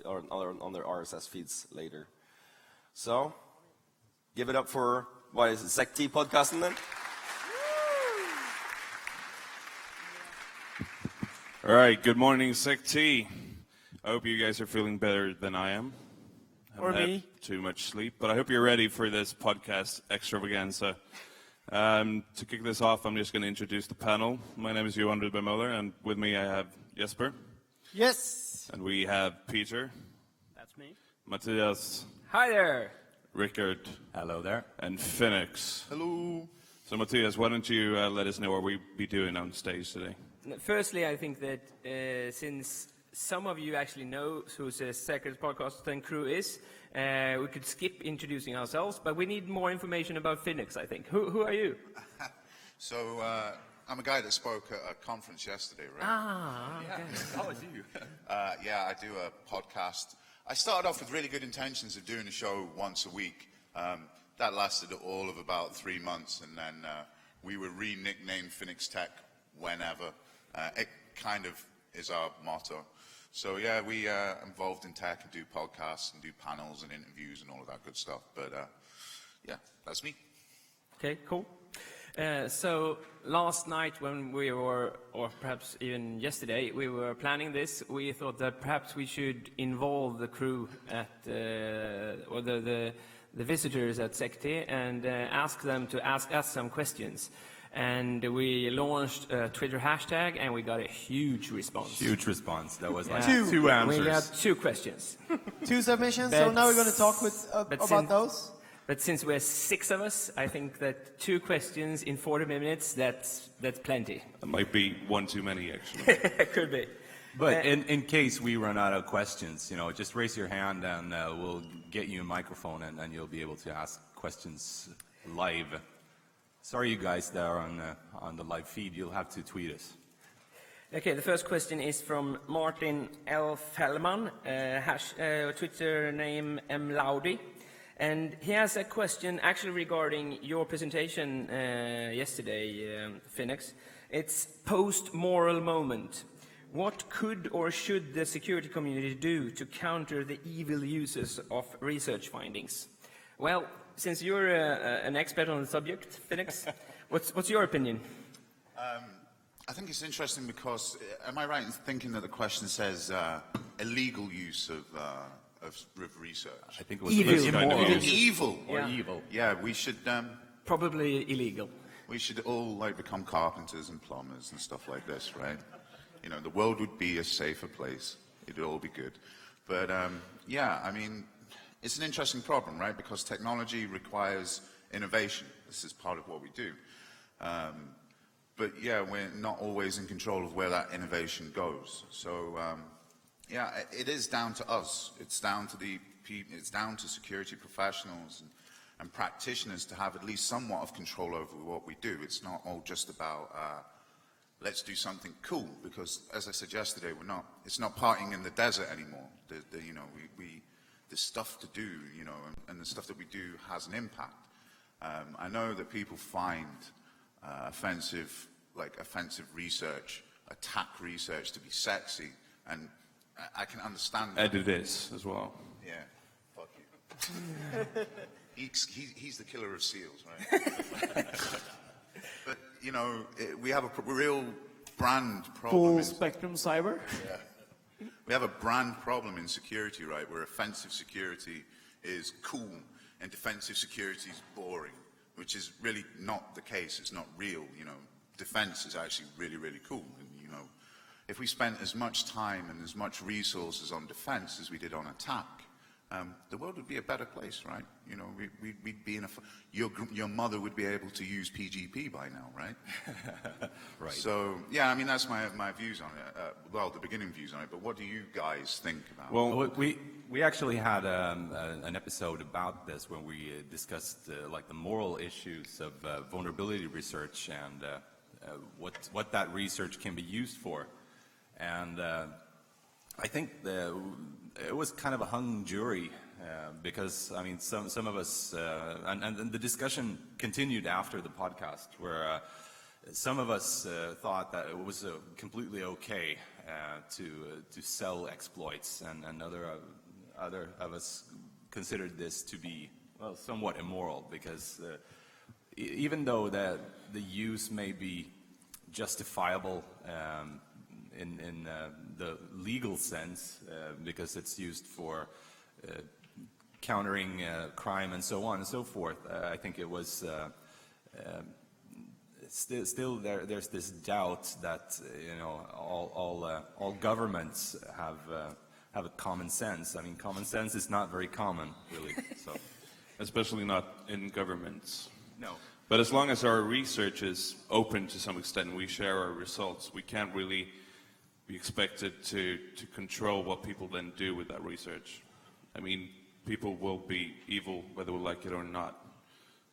on their RSS feeds later. So, give it up for, what is it, kerhetspodcasten then? All right, good morning, Sekt. I hope you guys are feeling better than I am. Or me. Had too much sleep, but I hope you're ready for this podcast extravaganza. To kick this off, I'm just going to introduce the panel. My name is Johan Rudberg-Möller, and with me I have Jesper. Yes. And we have Peter. That's me. Matthias. Hi there. Rickard. Hello there. And Phoenix. Hello. So Matthias, why don't you let us know what we'll be doing on stage today? Firstly, I think that since some of you actually know who the kerhetspodcasten crew is, we could skip introducing ourselves, but we need more information about Phoenix, I think. Who are you? So, I'm a guy that spoke at a conference yesterday, right? Ah, okay. How was you? Yeah, I do a podcast. I started off with really good intentions of doing a show once a week. That lasted all of about 3 months, and then we were re-nicknamed Phoenix Tech whenever. It kind of is our motto. So yeah, we are involved in tech and do podcasts and do panels and interviews and all of that good stuff. But yeah, that's me. Okay, cool. So last night when we were, or perhaps even yesterday, we were planning this, we thought that perhaps we should involve the crew at, or the visitors at Sekt and ask them to ask us some questions. And we launched a Twitter hashtag, and we got a huge response. Huge response. That was like Yeah. two answers. We got 2 questions. 2 submissions, so now we're going to talk about those. But since we're 6 of us, I think that 2 questions in 40 minutes, that's plenty. That might be one too many, actually. It could be. But in case we run out of questions, just raise your hand and we'll get you a microphone and you'll be able to ask questions live. Sorry, you guys that are on the live feed, you'll have to tweet us. Okay, the first question is from Martin L. Fellman, Twitter name mlaudi. And he has a question actually regarding your presentation yesterday, Phoenix. It's post-moral moment. What could or should the security community do to counter the evil uses of research findings? Well, since you're an expert on the subject, Phoenix, what's your opinion? I think it's interesting because, am I right in thinking that the question says illegal use of research? I think it was Evil. Evil. Or Yeah. evil. Yeah, we should. Probably illegal. We should all become carpenters and plumbers and stuff like this, right? The world would be a safer place. It'd all be good. But yeah, I mean, it's an interesting problem, right? Because technology requires innovation. This is part of what we do. But yeah, we're not always in control of where that innovation goes. So yeah, it is down to us. It's down to security professionals and practitioners to have at least somewhat of control over what we do. It's not all just about let's do something cool, because as I said yesterday, it's not partying in the desert anymore. There's stuff to do, and the stuff that we do has an impact. I know that people find offensive research, attack research to be sexy, and I can understand that. Edit this as well. Yeah, fuck you. He's the killer of seals, right? But, we have a real brand problem. Full spectrum cyber. Yeah. We have a brand problem in security, right, where offensive security is cool and defensive security is boring, which is really not the case. It's not real. Defense is actually really, really cool. And, if we spent as much time and as much resources on defense as we did on attack, the world would be a better place, right? We'd be in your mother would be able to use PGP by now, right? Right. So, yeah, I mean, that's my views on it. The beginning views on it. But what do you guys think about it? Well, we actually had an episode about this when we discussed the moral issues of vulnerability research and what that research can be used for. And I think it was kind of a hung jury because, I mean, some of us, and the discussion continued after the podcast, where some of us thought that it was completely okay to sell exploits, and other of us considered this to be, well, somewhat immoral, because even though the use may be justifiable in the legal sense, because it's used for countering crime and so on and so forth, I think it was still there's this doubt that all governments have a common sense. I mean, common sense is not very common, really. So, especially not in governments. no. But as long as our research is open to some extent, we share our results, we can't really be expected to control what people then do with that research. I mean, people will be evil whether we like it or not.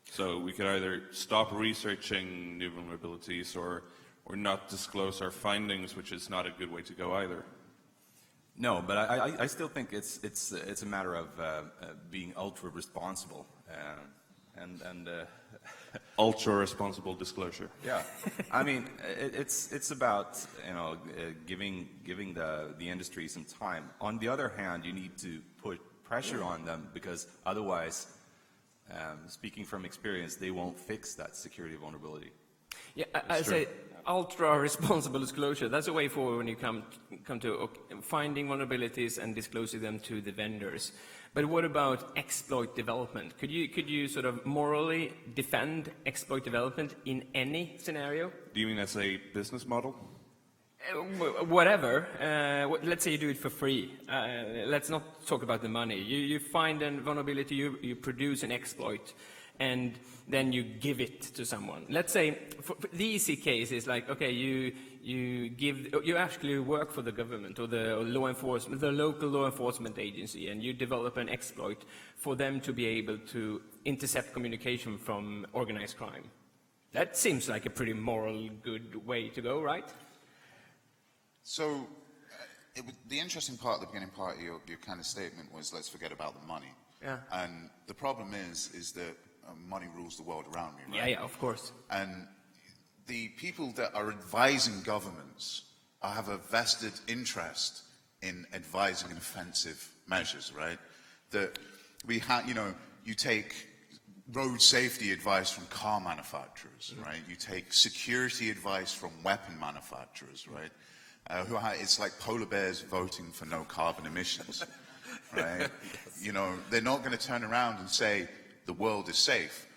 So we could either stop researching new vulnerabilities or not disclose our findings, which is not a good way to go either. No, but I still think it's a matter of being ultra responsible and Ultra responsible disclosure. yeah. I mean, it's about giving the industry some time. On the other hand, you need to put pressure on them, because otherwise, speaking from experience, they won't fix that security vulnerability. Yeah, I say ultra responsible disclosure. That's a way forward when you come to finding vulnerabilities and disclosing them to the vendors. But what about exploit development? Could you sort of morally defend exploit development in any scenario? Do you mean as a business model? Whatever. Let's say you do it for free. Let's not talk about the money. You find a vulnerability, you produce an exploit, and then you give it to someone. Let's say for the easy case is like, okay, you actually work for the government or the law enforcement, the local law enforcement agency, and you develop an exploit for them to be able to intercept communication from organized crime. That seems like a pretty moral, good way to go, right? So, the interesting part, the beginning part of your kind of statement was, let's forget about the money. Yeah. And the problem is that money rules the world around me, right? Yeah, of course. And the people that are advising governments have a vested interest in advising on offensive measures, right? That we have, you take road safety advice from car manufacturers, right? You take security advice from weapon manufacturers, right? It's like polar bears voting for no carbon emissions, right? They're not going to turn around and say the world is safe.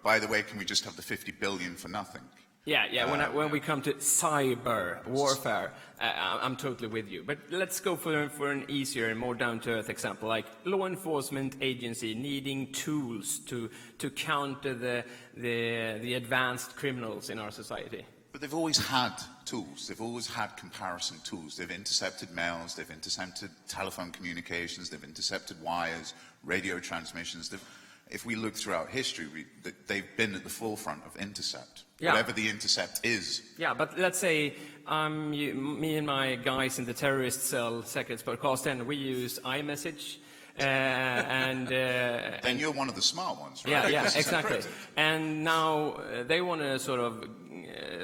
By the way, can we just have the 50 billion for nothing? Yeah. When we come to cyber warfare, I'm totally with you. But let's go for an easier and more down-to-earth example, like law enforcement agency needing tools to counter the advanced criminals in our society. But they've always had tools. They've always had comparison tools. They've intercepted mails. They've intercepted telephone communications. They've intercepted wires, radio transmissions. If we look throughout history, they've been at the forefront of intercept, whatever the intercept is. Yeah, but let's say me and my guys in the terrorist cell, kerhetspodcasten, we use iMessage. Then you're one of the smart ones, right? Yeah, exactly. And now they want to sort of,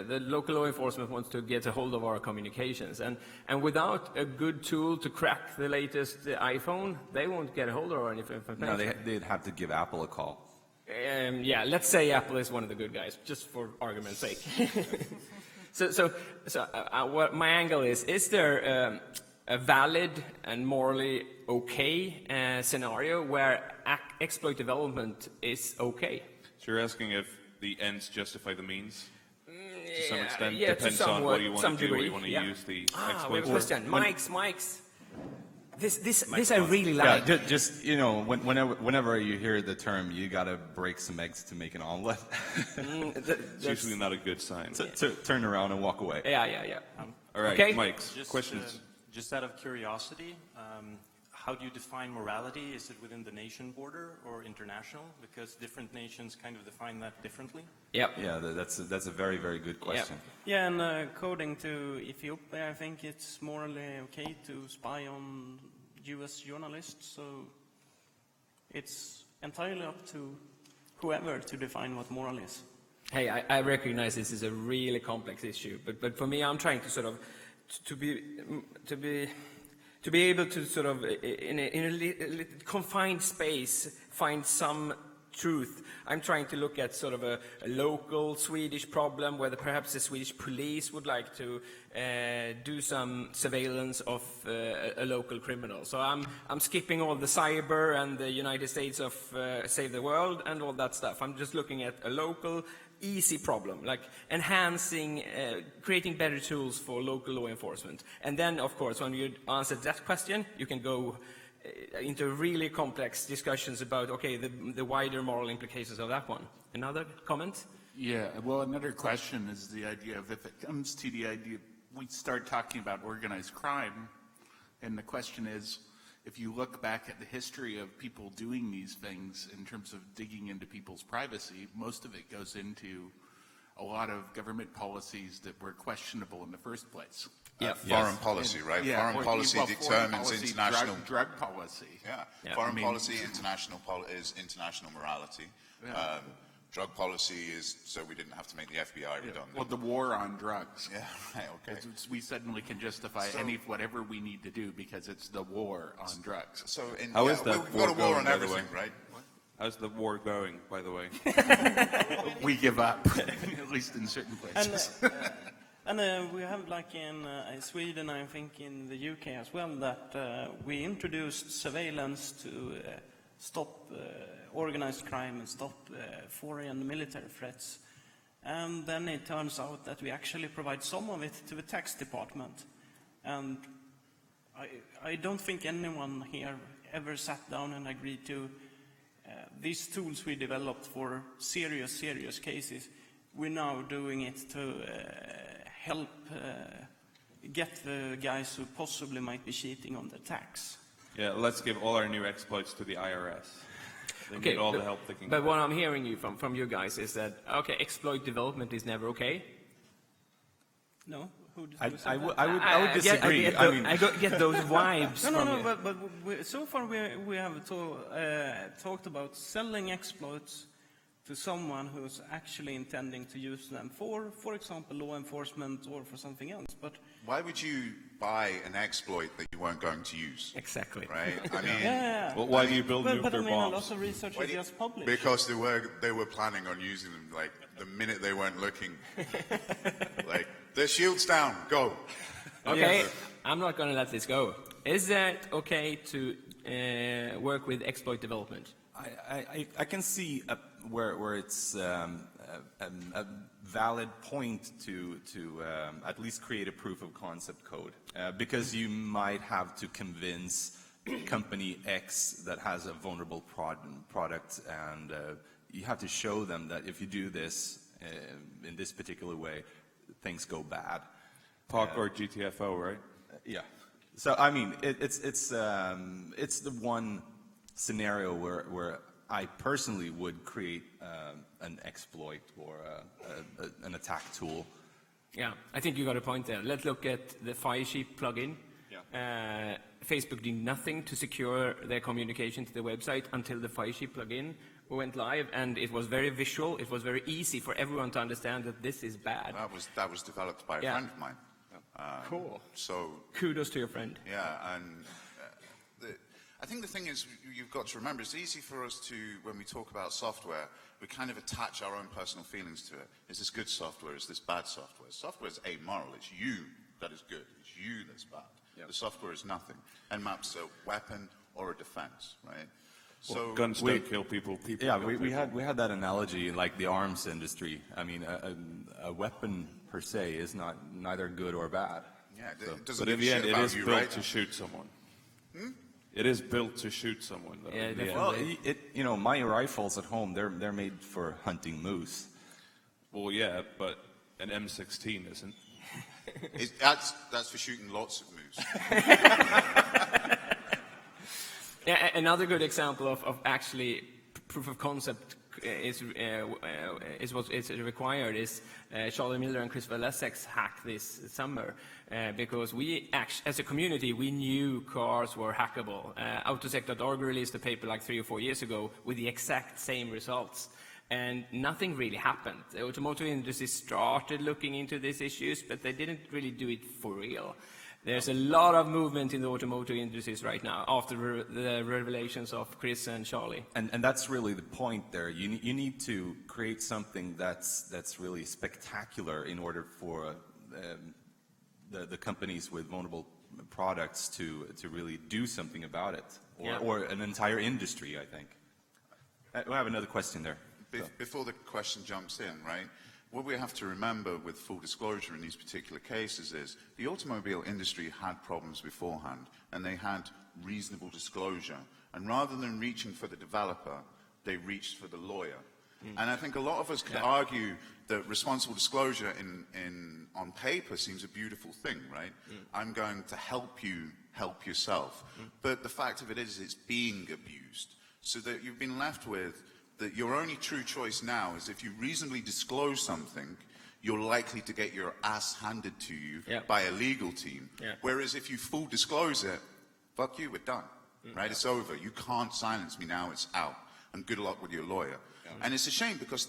the local law enforcement wants to get a hold of our communications. And without a good tool to crack the latest iPhone, they won't get a hold of our information. No, they'd have to give Apple a call. Yeah, let's say Apple is one of the good guys, just for argument's sake. So what my angle is there a valid and morally okay scenario where exploit development is okay? So you're asking if the ends justify the means? To some extent, yeah, depends to on what you want to do, degree, what you want to use the we have exploit a for. question. Mics. This I really like. Yeah, just whenever you hear the term, you gotta break some eggs to make an omelet. It's usually not a good sign. Turn around and walk away. Yeah. All right, Okay. Mike's questions. Just out of curiosity, how do you define morality? Is it within the nation border or international? Because different nations kind of define that differently. Yep. Yeah, that's a very, very good question. Yeah, and according to Ethiopia, I think it's morally okay to spy on U.S. journalists. So it's entirely up to whoever to define what moral is. Hey, I recognize this is a really complex issue, but for me, I'm trying to sort of to be able to sort of in a confined space find some truth. I'm trying to look at sort of a local Swedish problem, whether perhaps the Swedish police would like to do some surveillance of a local criminal. So I'm skipping all the cyber and the United States of Save the World and all that stuff. I'm just looking at a local, easy problem, like enhancing, creating better tools for local law enforcement. And then, of course, when you answer that question, you can go into really complex discussions about, okay, the wider moral implications of that one. Another comment? Yeah, well, another question is the idea of if it comes to the idea, we start talking about organized crime, and the question is, if you look back at the history of people doing these things in terms of digging into people's privacy, most of it goes into a lot of government policies that were questionable in the first place. Foreign policy, right? Yeah, foreign policy determines international drug policy. Yeah. Foreign policy, is international morality. Yeah. Drug policy is so we didn't have to make the FBI redundant. Well, the war on drugs. Yeah, right, okay. We suddenly can justify whatever we need to do because it's the war on drugs. So How is that we've got a war going, on by the everything, way? right? How's the war going, by the way? We give up, at least in certain places. And we have, like in Sweden, I think in the UK as well, that we introduced surveillance to stop organized crime and stop foreign military threats. And then it turns out that we actually provide some of it to the tax department. And I don't think anyone here ever sat down and agreed to these tools we developed for serious cases. We're now doing it to help get the guys who possibly might be cheating on the tax. Yeah, let's give all our new exploits to the IRS. They need all the help they can But get. what I'm hearing you from you guys is that, okay, exploit development is never okay. No? Who I would disagree. I get those vibes No, from no, you. no, but so far we have talked about selling exploits to someone who's actually intending to use them for example, law enforcement or for something else. But Why would you buy an exploit that you weren't going to use? Exactly. Right? I mean, yeah, Well, why do you build but nuclear I mean, a lot bombs? of research is just published. because they were planning on using them like the minute they weren't looking. Like, their shield's down, go. Okay, I'm not going to let this go. Is that okay to work with exploit development? I can see where it's a valid point to at least create a proof of concept code, because you might have to convince company X that has a vulnerable product, and you have to show them that if you do this in this particular way, things go bad. POC or GTFO, right? Yeah. So I mean, it's the one scenario where I personally would create an exploit or an attack tool. Yeah, I think you got a point there. Let's look at the Firesheep plugin. Yeah. Facebook did nothing to secure their communication to the website until the Firesheep plugin went live, and it was very visual. It was very easy for everyone to understand that this is bad. That was developed by a friend of mine. Cool. So Kudos to your friend. yeah, and I think the thing is, you've got to remember, it's easy for us to, when we talk about software, we kind of attach our own personal feelings to it. Is this good software? Is this bad software? Software is amoral. It's you that is good. It's you that's bad. Yep. The software is nothing. Nmap's a weapon or a defense, right? Well, guns don't kill people. People Yeah, kill we people. had that analogy like the arms industry. I mean, a weapon per se is neither good or bad. Yeah, it doesn't But in give a the end, shit it about is you, built right? to shoot someone. It is built to shoot someone, though. Yeah, in the end. definitely. Well, my rifles at home, they're made for hunting moose. Well, yeah, but an M16 isn't. That's for shooting lots of moose. Yeah, another good example of actually proof of concept is what is required is Charlie Miller and Christopher Lessex's hack this summer, because we as a community we knew cars were hackable. Autosec.org released a paper like 3 or 4 years ago with the exact same results. and nothing really happened. The automotive industry started looking into these issues, but they didn't really do it for real. There's a lot of movement in the automotive industries right now after the revelations of Chris and Charlie. And that's really the point there. You need to create something that's really spectacular in order for the companies with vulnerable products to really do something about it, or an entire industry, I think. We have another question there. Before the question jumps in, right, what we have to remember with full disclosure in these particular cases is the automobile industry had problems beforehand, and they had reasonable disclosure. And rather than reaching for the developer, they reached for the lawyer. And I think a lot of us could argue that responsible disclosure on paper seems a beautiful thing, right? I'm going to help you help yourself. But the fact of it is it's being abused. So that you've been left with that your only true choice now is if you reasonably disclose something, you're likely to get your ass handed to you by a legal team. Whereas if you full disclose it, fuck you, we're done, right? It's over. You can't silence me now, it's out. And good luck with your lawyer. And it's a shame because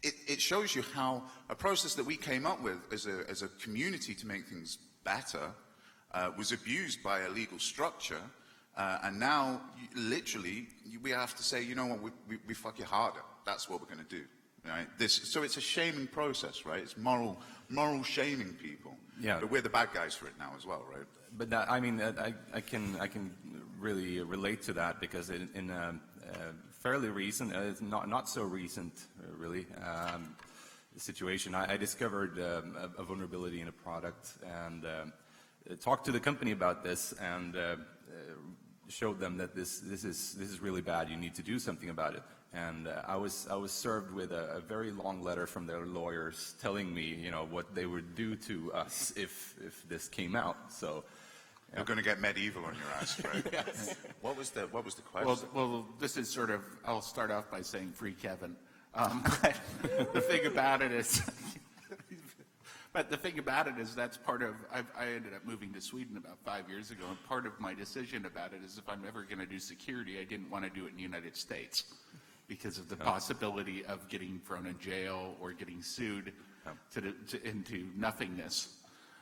it shows you how a process that we came up with as a community to make things better was abused by a legal structure. And now, literally, we have to say, you know what, we fuck you harder. That's what we're going to do. Right? So it's a shaming process, right? It's moral shaming people. Yeah. But we're the bad guys for it now as well, right? But that, I mean, I can really relate to that because in fairly recent, not so recent, really, situation, I discovered a vulnerability in a product and talked to the company about this and showed them that this is really bad. You need to do something about it. And I was served with a very long letter from their lawyers telling me, you know, what they would do to us if this came out. So you're going to get medieval on your ass, right? Yes. What was the question? Well, this is sort of. I'll start off by saying free Kevin. But the thing about it is. But the thing about it is that's part of, I ended up moving to Sweden about 5 years ago, and part of my decision about it is if I'm ever going to do security, I didn't want to do it in the United States because of the possibility of getting thrown in jail or getting sued into nothingness.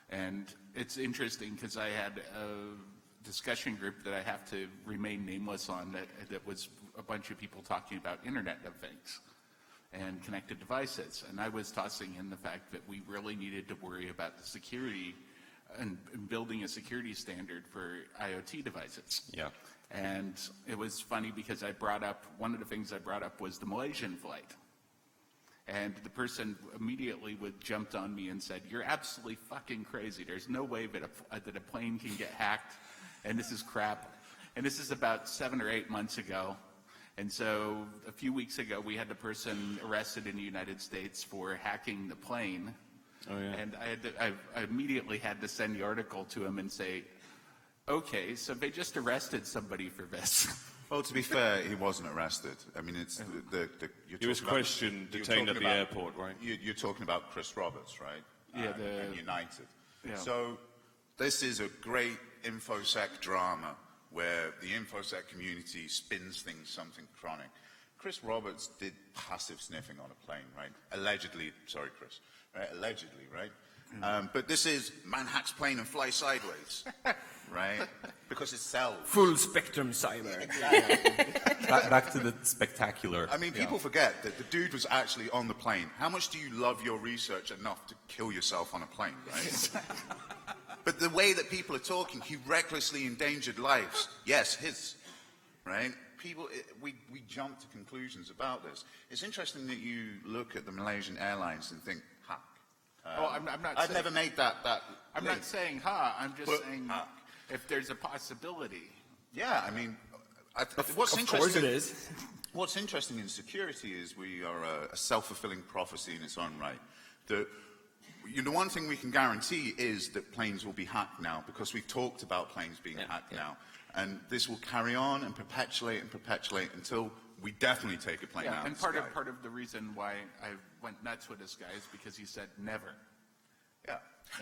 And it's interesting because I had a discussion group that I have to remain nameless on that was a bunch of people talking about Internet of Things and connected devices. And I was tossing in the fact that we really needed to worry about the security and building a security standard for IoT devices. Yeah. And it was funny because one of the things I brought up was the Malaysian flight. And the person immediately jumped on me and said, "You're absolutely fucking crazy. There's no way that a plane can get hacked, and this is crap." And this is about 7 or 8 months ago. And so a few weeks ago, we had the person arrested in the United States for hacking the plane. Oh, yeah. And I immediately had to send the article to him and say, okay, so they just arrested somebody for this. Well, to be fair, he wasn't arrested. I mean, it's he was questioned, detained at the airport, right? You're talking about Chris Roberts, right? Yeah, and United. Yeah. So this is a great InfoSec drama where the InfoSec community spins things something chronic. Chris Roberts did passive sniffing on a plane, right? Allegedly, sorry, Chris, right? Allegedly, right? But this is man hacks plane and fly sideways, right? Because it sells. Full spectrum cyber. Back to the spectacular. I mean, people forget that the dude was actually on the plane. How much do you love your research enough to kill yourself on a plane, right? But the way that people are talking, he recklessly endangered lives. Yes, his, right? We jump to conclusions about this. It's interesting that you look at the Malaysian Airlines and think, hack. I've never made that I'm not saying I'm just saying if there's a possibility. Yeah, I mean, of course it is. What's interesting in security is we are a self-fulfilling prophecy in its own right. The one thing we can guarantee is that planes will be hacked now, because we've talked about planes being hacked now. And this will carry on and perpetuate until we definitely take a plane out. And part of the reason why I went nuts with this guy is because he said never. Yeah.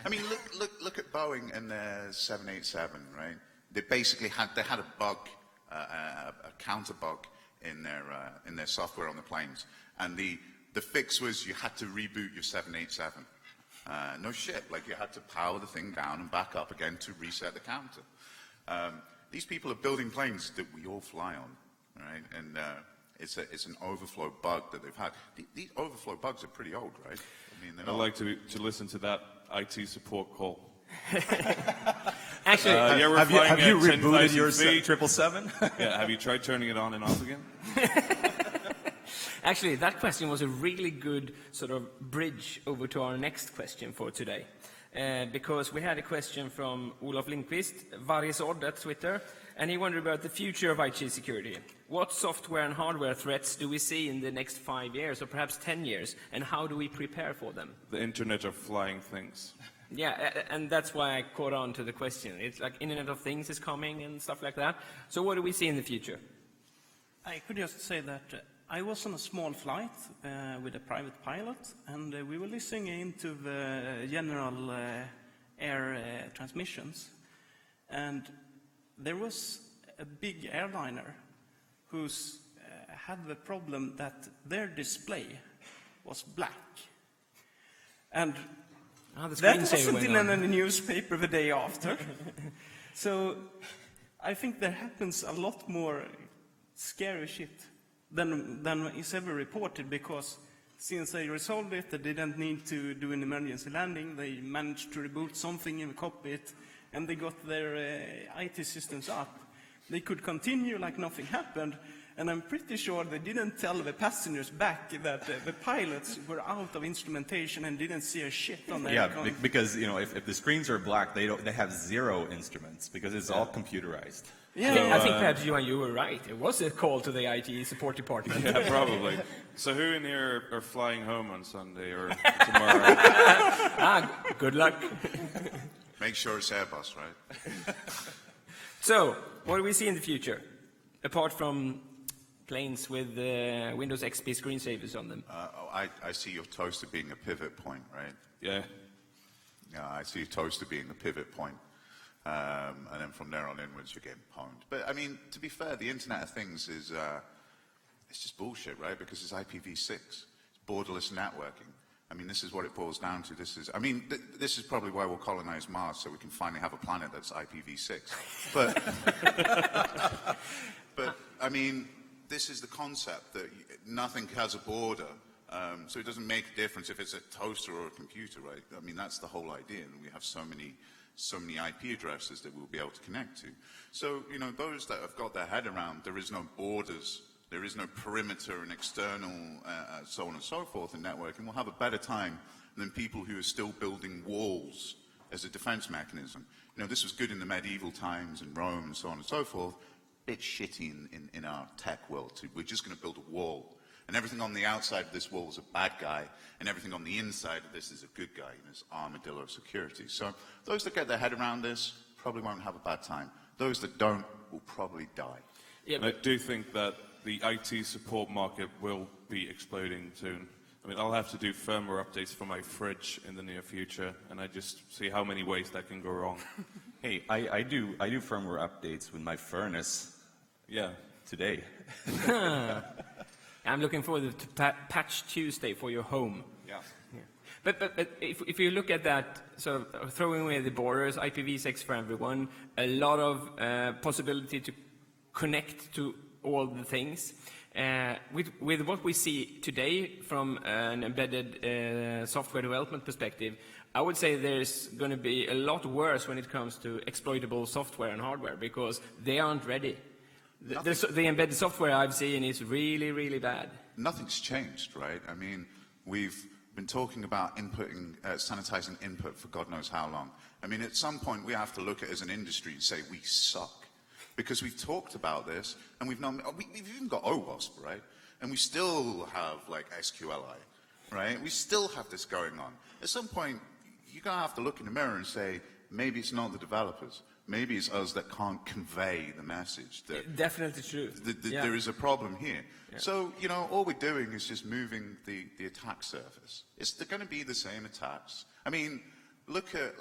I mean, look at Boeing and their 787, right? They basically had a bug, a counter bug in their software on the planes. And the fix was you had to reboot your 787. No shit, like you had to power the thing down and back up again to reset the counter. These people are building planes that we all fly on, right? And it's an overflow bug that they've had. These overflow bugs are pretty old, right? I mean, I'd like to listen to that IT support call. Actually, have you rebooted your 10,000 feet. 777? Yeah, have you tried turning it on and off again? Actually, that question was a really good sort of bridge over to our next question for today. Because we had a question from Olof Lindqvist, Varjesod at Twitter, and he wondered about the future of IT security. What software and hardware threats do we see in the next 5 years, or perhaps 10 years, and how do we prepare for them? The Internet of Flying Things. Yeah, and that's why I caught on to the question. It's like Internet of Things is coming and stuff like that. So what do we see in the future? I could just say that I was on a small flight with a private pilot, and we were listening into the general air transmissions. And there was a big airliner who's had the problem that their display was black. And that wasn't in any newspaper the day after. So I think there happens a lot more scary shit than is ever reported, because since they resolved it, they didn't need to do an emergency landing. They managed to reboot something in the cockpit, and they got their IT systems up. They could continue like nothing happened, and I'm pretty sure they didn't tell the passengers back that the pilots were out of instrumentation and didn't see a shit on their Yeah, because if the screens are black, they have 0 instruments because it's all computerizized. Yeah, so, I think perhaps you were right. It was a call to the IT support department. Yeah, probably. So who in here are flying home on Sunday or tomorrow? Good luck. Make sure it's Airbus, right? So, what do we see in the future, apart from planes with Windows XP screensavers on them? I see your toaster being a pivot point, right? Yeah. Yeah, I see your toaster being the pivot point. And then from there on inwards, you're getting pwned. But, I mean, to be fair, the Internet of Things is it's just bullshit, right? Because it's IPv6. It's borderless networking. I mean, this is what it boils down to. This is probably why we'll colonize Mars, so we can finally have a planet that's IPv6. But I mean, this is the concept that nothing has a border. So it doesn't make a difference if it's a toaster or a computer, right? I mean, that's the whole idea. And we have so many IP addresses that we'll be able to connect to. So, those that have got their head around, there is no borders, there is no perimeter and external, so on and so forth in networking, will have a better time than people who are still building walls as a defense mechanism. This was good in the medieval times in Rome and so on and so forth. Bit shitty in our tech world too. We're just going to build a wall. And everything on the outside of this wall is a bad guy, and everything on the inside of this is a good guy, and it's armadillo security. So those that get their head around this probably won't have a bad time. Those that don't will probably die. Yeah, I do think that the IT support market will be exploding soon. I mean, I'll have to do firmware updates for my fridge in the near future, and I just see how many ways that can go wrong. Hey, I do firmware updates with my furnace. Yeah. Today. I'm looking forward to Patch Tuesday for your home. Yeah. But if you look at that, sort of throwing away the borders, IPv6 for everyone, a lot of possibility to connect to all the things. With what we see today from an embedded software development perspective, I would say there's going to be a lot worse when it comes to exploitable software and hardware, because they aren't ready. The embedded software I've seen is really, really bad. Nothing's changed, right? I mean, we've been talking about sanitizing input for God knows how long. I mean, at some point we have to look at it as an industry and say we suck. Because we've talked about this, and we've even got OWASP, right? And we still have, like, SQLI, right? We still have this going on. At some point, you're going to have to look in the mirror and say, maybe it's not the developers. Maybe it's us that can't convey the message. That definitely true. There is a problem here. Yeah. So, all we're doing is just moving the attack surface. They're going to be the same attacks. I mean, look at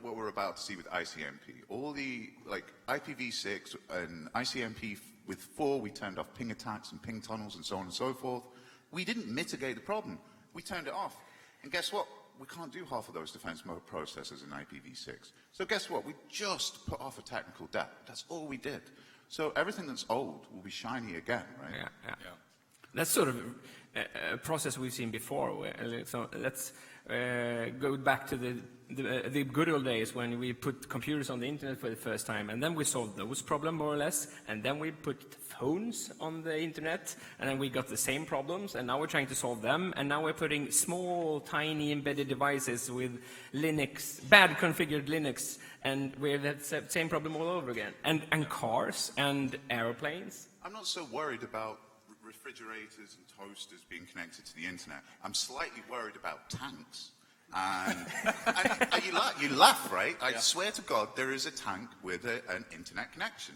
what we're about to see with ICMP. All the, IPv6 and ICMP with 4, we turned off ping attacks and ping tunnels and so on and so forth. We didn't mitigate the problem. We turned it off. And guess what? We can't do half of those defense mode processors in IPv6. So guess what? We just put off a technical debt. That's all we did. So everything that's old will be shiny again, right? Yeah. That's sort of a process we've seen before. So let's go back to the good old days when we put computers on the internet for the first time, and then we solved those problems more or less, and then we put phones on the internet, and then we got the same problems, and now we're trying to solve them, and now we're putting small, tiny embedded devices with Linux, bad configured Linux, and we have that same problem all over again. And cars and airplanes. I'm not so worried about refrigerators and toasters being connected to the internet. I'm slightly worried about tanks. And you laugh, right? I swear to God, there is a tank with an internet connection,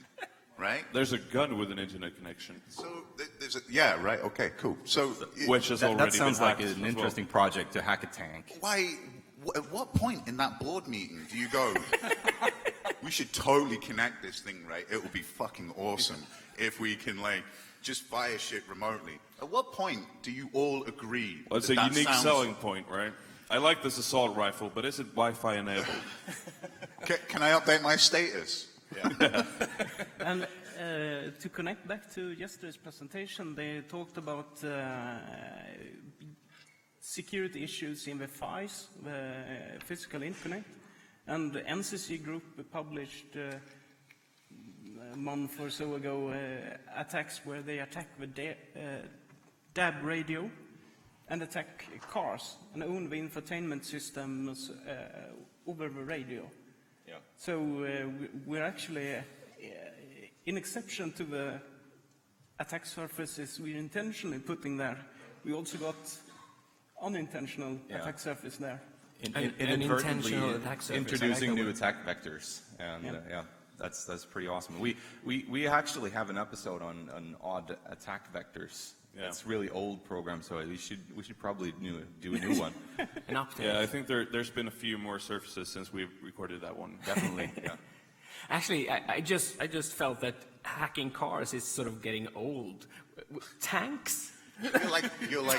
right? There's a gun with an internet connection. So there's yeah, right. Okay, cool. So Which has already That sounds been like hacked an as interesting well. project to hack a tank. why? At what point in that board meeting do you go, we should totally connect this thing, right? It will be fucking awesome if we can, like, just fire shit remotely. At what point do you all agree? Well, it's that a that unique sounds- selling point, right? I like this assault rifle, but is it Wi-Fi enabled? Can I update my status? And to connect back to yesterday's presentation, they talked about security issues in the FIs, the physical internet, and the NCC group published a month or so ago attacks where they attack the DAB radio and attack cars and own the infotainment systems over the radio. Yeah. So we're actually, in exception to the attack surfaces we're intentionally putting there, we also got unintentional attack surface there. Inadvertently intentional attack surface. introducing I like new that attack vectors, and that's pretty awesome. We actually have an episode on odd attack vectors. Yeah. It's really old program, so we should probably do a new one. An update. Yeah, I think there's been a few more surfaces since we've recorded that one. Definitely. Yeah. Actually, I just felt that hacking cars is sort of getting old. Tanks? You're like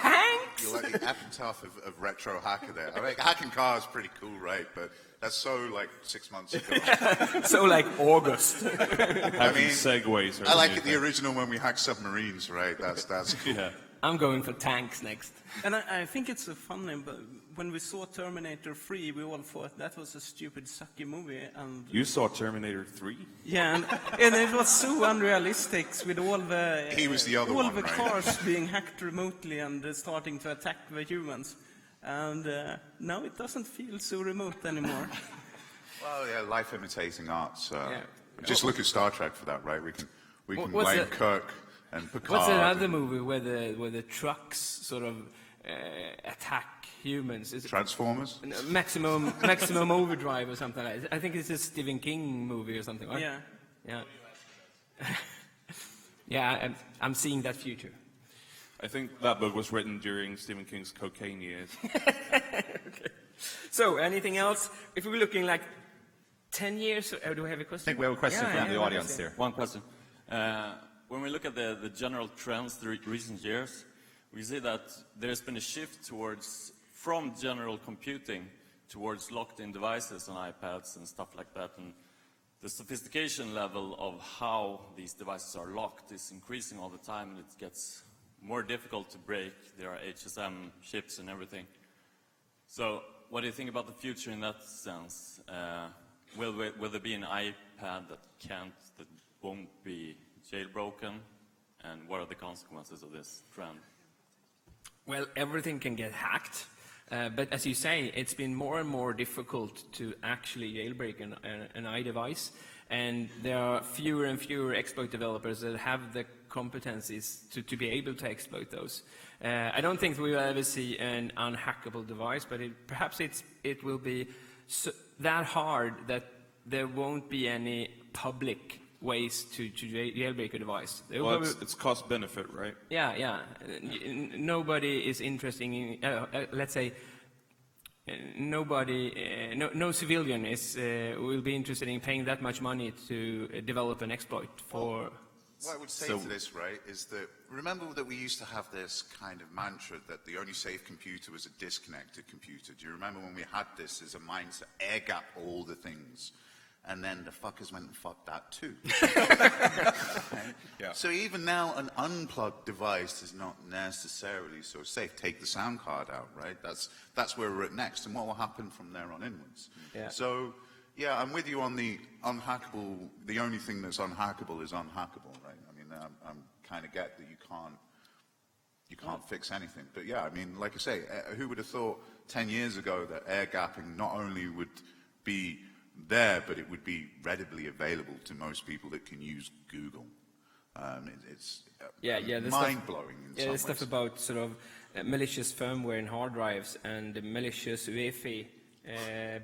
Tanks? You're like the epitaph of retro hacker there. I mean, hacking cars is pretty cool, right? But that's so like 6 months ago. So like August. Having segways. Or I like anything. the original when we hacked submarines, right? That's cool. Yeah. I'm going for tanks next. And I think it's a funny, but when we saw Terminator 3, we all thought that was a stupid, sucky movie. And You saw Terminator 3? yeah, and it was so unrealistic with all the He was the other all one, the right? cars being hacked remotely and starting to attack the humans. And now it doesn't feel so remote anymore. Well, yeah, life imitating art. So Yeah. just look at Star Trek for that, right? We can What's blame it- Kirk and Picard. What's that other movie where the trucks sort of attack humans? Is it Transformers. Maximum Overdrive or something like that? I think it's a Stephen King movie or something, right? Yeah. Yeah. Yeah, I'm seeing that future. I think that book was written during Stephen King's cocaine years. So, anything else? If we were looking like 10 years, do we have a question? I think we have a question from the yeah, audience yeah. here. One question. When we look at the general trends through recent years, we see that there's been a shift from general computing towards locked-in devices on iPads and stuff like that. And the sophistication level of how these devices are locked is increasing all the time, and it gets more difficult to break. There are HSM chips and everything. So what do you think about the future in that sense? Will there be an iPad that won't be jailbroken? And what are the consequences of this trend? Well, everything can get hacked. But as you say, it's been more and more difficult to actually jailbreak an iDevice. And there are fewer and fewer exploit developers that have the competencies to be able to exploit those. I don't think we will ever see an unhackable device, but perhaps it will be that hard that there won't be any public ways to jailbreak a device. Well, it's cost benefit, right? Yeah. Nobody is interested in, let's say, no civilian will be interested in paying that much money to develop an exploit for. What I would say So- to this, right, is that remember that we used to have this kind of mantra that the only safe computer was a disconnected computer. Do you remember when we had this as a mindset, air gap all the things? And then the fuckers went and fucked that too. Yeah. So even now, an unplugged device is not necessarily so safe. Take the sound card out, right? That's where we're at next, and what will happen from there on inwards. Yeah. So, yeah, I'm with you on the unhackable. The only thing that's unhackable is unhackable, right? I mean, I'm kind of get that you can't fix anything. But yeah, I mean, like I say, who would have thought 10 years ago that air gapping not only would be there, but it would be readily available to most people that can use Google. It's mind-blowing in some the ways. stuff about sort of malicious firmware in hard drives and the malicious UEFI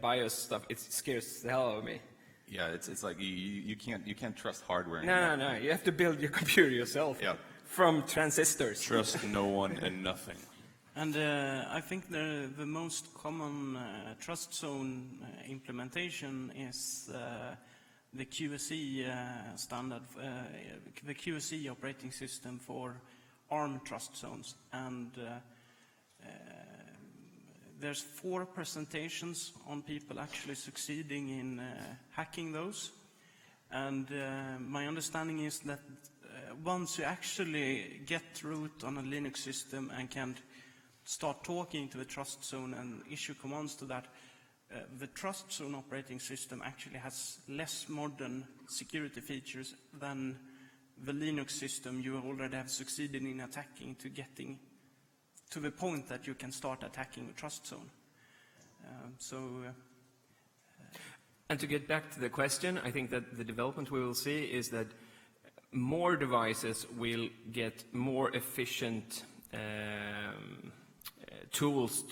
BIOS stuff. It scares the hell out of me. Yeah, it's like you can't trust hardware anymore. No. You have to build your computer yourself from transistors. Trust no one and nothing. And I think the most common trust zone implementation is the QSE standard, the QSE operating system for ARM trust zones. And there's 4 presentations on people actually succeeding in hacking those. And my understanding is that once you actually get root on a Linux system and can start talking to the trust zone and issue commands to that, the trust zone operating system actually has less modern security features than the Linux system you already have succeeded in attacking to getting to the point that you can start attacking the trust zone. And to get back to the question, I think that the development we will see is that more devices will get more efficient tools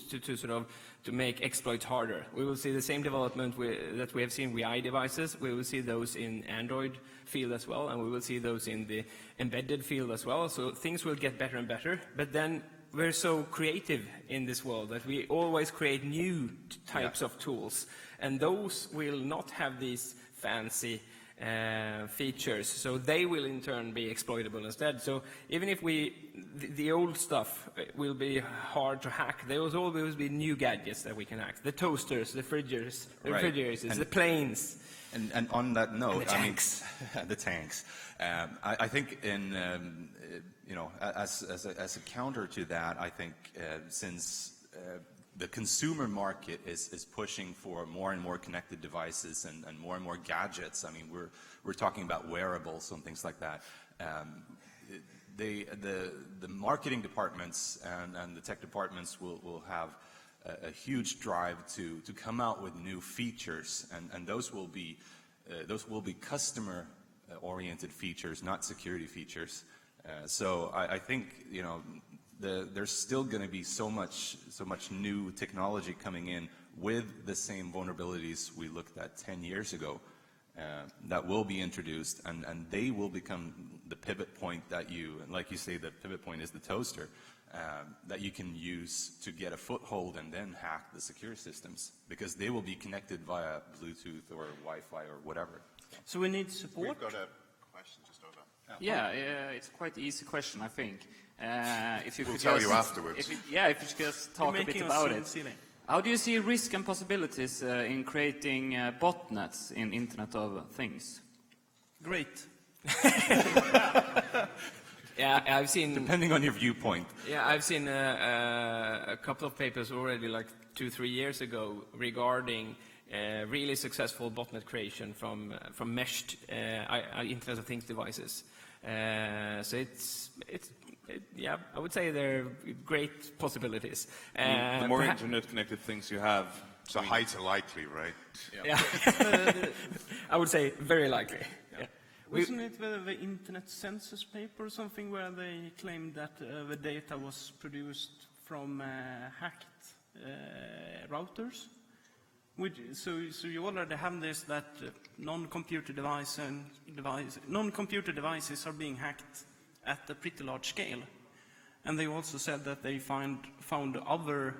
to make exploits harder. We will see the same development that we have seen with iDevices. We will see those in Android field as well, and we will see those in the embedded field as well. So things will get better and better. But then we're so creative in this world that we always create new types of tools, and those will not have these fancy features, so they will in turn be exploitable instead. So even if the old stuff will be hard to hack, there will always be new gadgets that we can hack. The toasters, the refrigerators, the planes. And on that note, the tanks. The tanks. I think as a counter to that, I think since the consumer market is pushing for more and more connected devices and more gadgets. I mean, we're talking about wearables and things like that. The marketing departments and the tech departments will have a huge drive to come out with new features, and those will be customer oriented features, not security features. So I think there's still going to be so much new technology coming in with the same vulnerabilities we looked at 10 years ago that will be introduced, and they will become the pivot point that like you say, the pivot point is the toaster, that you can use to get a foothold and then hack the secure systems, because they will be connected via Bluetooth or Wi-Fi or whatever. So we need support. We've got a question just over. Yeah, it's quite an easy question, I think. If you We'll could tell just, you afterwards. if you could just talk a bit about it. How do you see risk and possibilities in creating botnets in Internet of Things? Great. Yeah, I've seen. Depending on your viewpoint. Yeah, I've seen a couple of papers already, like 2-3 years ago, regarding really successful botnet creation from meshed Internet of Things devices. So yeah, I would say there are great possibilities. The more internet-connected things you have, So high to likely, right? Yeah. I would say very likely. Yeah. Wasn't it the Internet Census paper or something where they claimed that the data was produced from hacked routers? So you already have this, that non-computer devices are being hacked at a pretty large scale. And they also said that they found other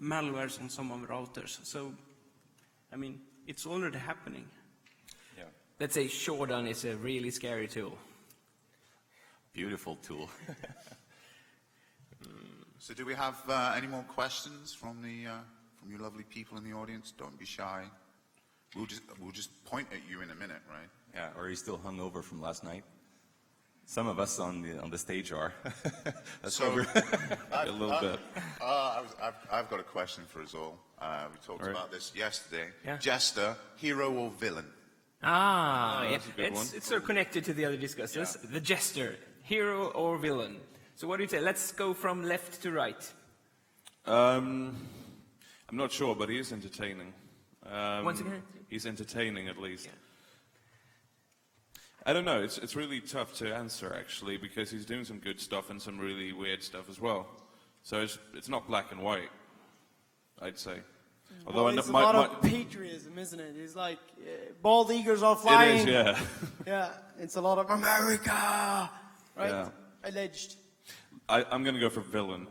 malwares on some of the routers. So, I mean, it's already happening. Yeah. Let's say Shodan is a really scary tool. Beautiful tool. So do we have any more questions from you lovely people in the audience? Don't be shy. We'll just point at you in a minute, right? Yeah, or are you still hungover from last night? Some of us on the stage are. A little bit. I've got a question for us all. We talked about this yesterday. Yeah. Jester, hero or villain? Yeah. that's a good one. It's sort of connected to the other discussions. The jester, hero or villain. So what do you say? Let's go from left to right. I'm not sure, but he is entertaining. Once again? He's entertaining, at least. I don't know. It's really tough to answer, actually, because he's doing some good stuff and some really weird stuff as well. So it's not black and white, I'd say. Although it's a lot of patriotism, isn't it? It's like bald eagles are flying. It is, yeah. Yeah, it's a lot of America, right? Yeah. Alleged. I'm going to go for villain.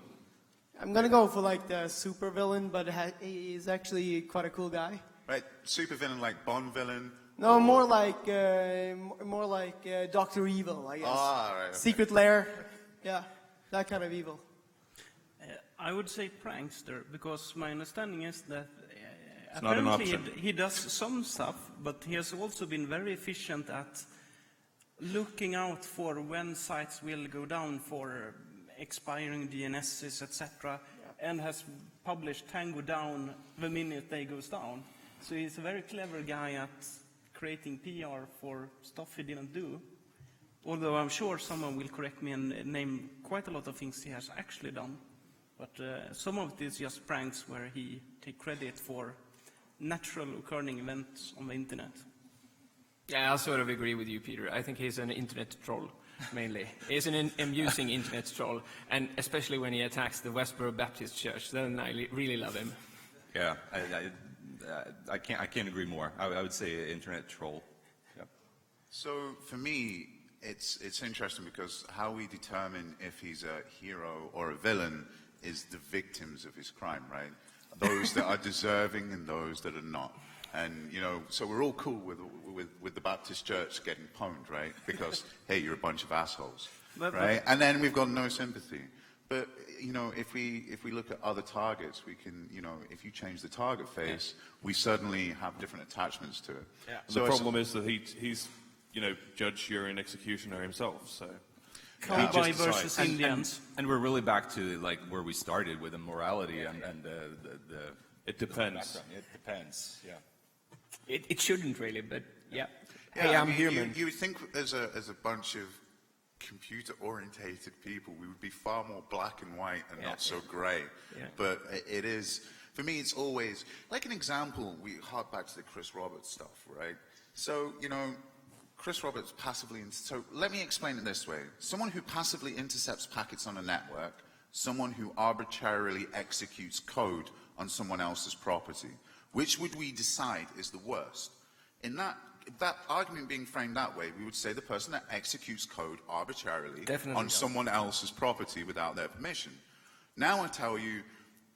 I'm gonna go for like the super villain, but he's actually quite a cool guy. Right, super villain like Bond villain. No, more like Dr. Evil, I guess. Ah, right. Okay. Secret Lair, yeah, that kind of evil. I would say prankster, because my understanding is that not an apparently option. he does some stuff, but he has also been very efficient at looking out for when sites will go down for expiring DNSs, etc., and has published Tango down the minute they goes down. So he's a very clever guy at creating PR for stuff he didn't do. Although I'm sure someone will correct me and name quite a lot of things he has actually done. But some of it is just pranks where he takes credit for natural occurring events on the internet. Yeah, I sort of agree with you, Peter. I think he's an internet troll, mainly. He's an amusing internet troll, and especially when he attacks the Westboro Baptist Church, then I really love him. Yeah, I can't agree more. I would say internet troll. Yep. So for me, it's interesting because how we determine if he's a hero or a villain is the victims of his crime, right? Those that are deserving and those that are not. And, you know, so we're all cool with the Baptist Church getting pwned, right? Because, hey, you're a bunch of assholes, right? And then we've got no sympathy. But, you know, if we look at other targets, we can, you know, if you change the target face, we suddenly have different attachments to it. Yeah. So the problem is that he's, you know, judge, jury, and executioner himself, so... Cowboy versus Indians. And we're really back to, like, where we started with the morality and the... It depends. It depends, yeah. It shouldn't really, but yeah. Yeah, Hey, I'm mean, human. You would think as a bunch of computer-orientated people, we would be far more black and white and not so grey. Yeah. But it is, for me, it's always, like an example, we hark back to the Chris Roberts stuff, right? So, you know, Chris Roberts passively, so let me explain it this way. Someone who passively intercepts packets on a network, someone who arbitrarily executes code on someone else's property. Which would we decide is the worst? In that argument being framed that way, we would say the person that executes code arbitrarily on someone else's property without their permission. Now I tell you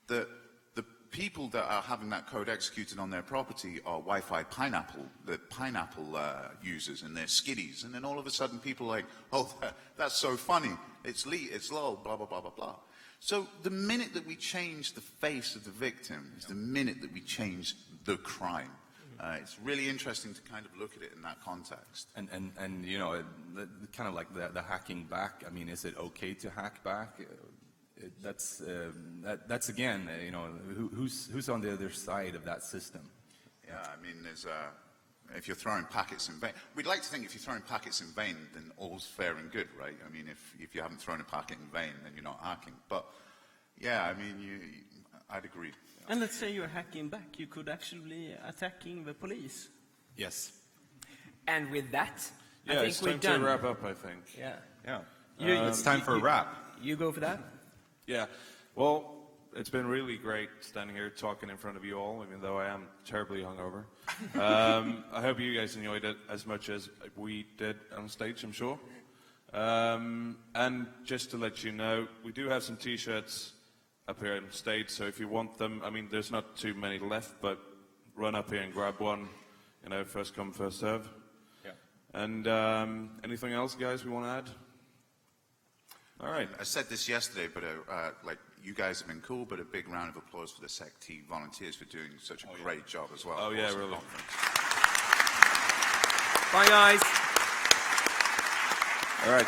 that the people that are having that code executed on their property are Wi-Fi Pineapple, the Pineapple users and their skiddies. And then all of a sudden people are like, oh, that's so funny. It's lol, blah, blah, blah, blah, blah. So the minute that we change the face of the victim is the minute that we change the crime. It's really interesting to kind of look at it in that context. And you know, kind of like the hacking back. I mean, is it okay to hack back? That's again, you know, who's on the other side of that system? Yeah, I mean, if you're throwing packets in vain, we'd like to think if you're throwing packets in vain, then all's fair and good, right? I mean, if you haven't thrown a packet in vain, then you're not hacking. But yeah, I mean, I'd agree. And let's say you're hacking back, you could actually be attacking the police. Yes. And with that, yeah, I think it's we're time done. to wrap up, I think. Yeah. Yeah. It's time for a wrap. You go for that? Yeah. Well, it's been really great standing here talking in front of you all, even though I am terribly hungover. I hope you guys enjoyed it as much as we did on stage, I'm sure. And just to let you know, we do have some T-shirts up here on stage, so if you want them, I mean, there's not too many left, but run up here and grab one. You know, first come, first serve. And anything else, guys, we want to add? All right. I said this yesterday, but like you guys have been cool, but a big round of applause for the SecT volunteers for doing such a great job as well. Oh, yeah, Awesome really. conference. Bye, guys. All right.